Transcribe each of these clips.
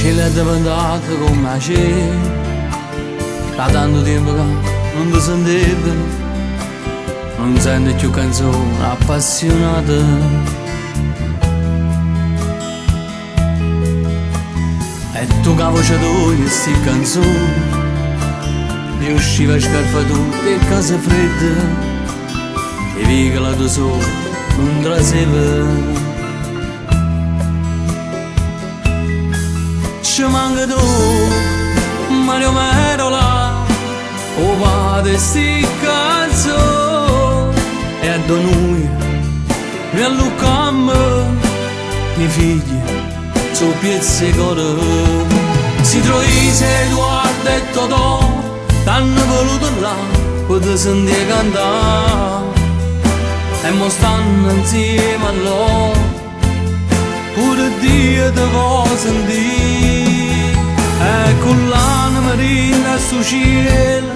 Ce l'ha diventato come c'è, da tanto tempo che non ti sentivo, non senti più canzoni appassionate. E tu che voce tu queste canzoni, mi usciva scarfature e case fredde, e viga la tua sola non traseva. Ci manca tu, Mario Merola, o vade sti canzoni, e a noi, mi allucammo, i figli, su piezze core. Si troise Edoardo e Totò, t'hanno voluto là, per sentire cantare, e mo stanno insieme a loro, pure Dio te può sentire. E con l'anima marina su cielo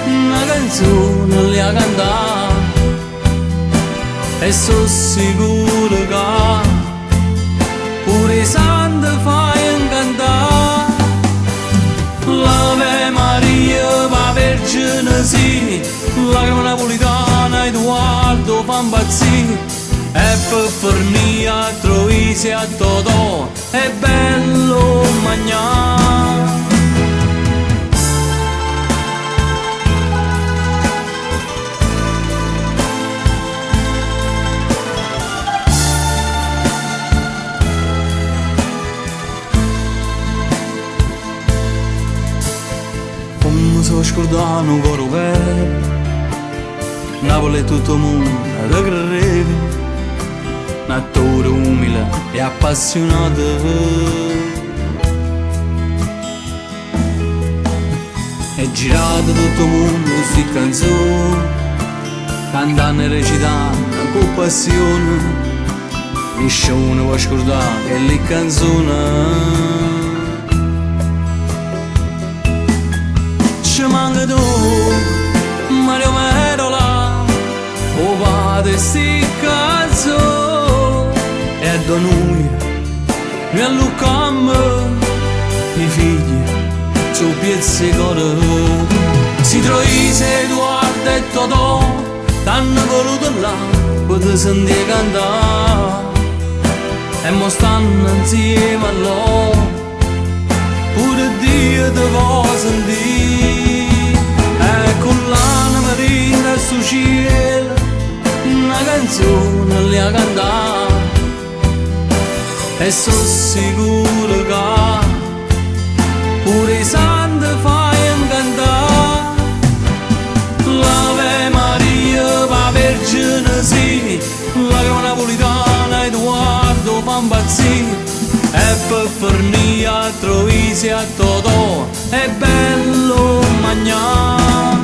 una canzone li ha cantato, e sono sicuro che pure i santi fai incantare. L'Ave Maria, la Vergine sì, la crema napolitana Edoardo fa impazzire. E per fornire a Troisi a Totò è bello mangiare. Come so scordato un coro vero, Napoli è tutto il mondo da credere, un attore umile e appassionato. E girato tutto il mondo sti canzoni, cantando e recitando con passione, nessuno può scordare che le canzoni. Ci manca tu, Mario Merola, o vade sti canzoni, e da noi mi allucammo, i figli su piezze core. Si troise Edoardo e Totò, t'hanno voluto là, per sentire cantare, e mo stanno insieme a loro, pure Dio te può sentire. E con l'anima marina su cielo una canzone li ha cantato, e sono sicuro che pure i santi fai incantare. L'Ave Maria, la Vergine sì, la crema napolitana Edoardo fa impazzire. E per fornire a Troisi a Totò è bello mangiare.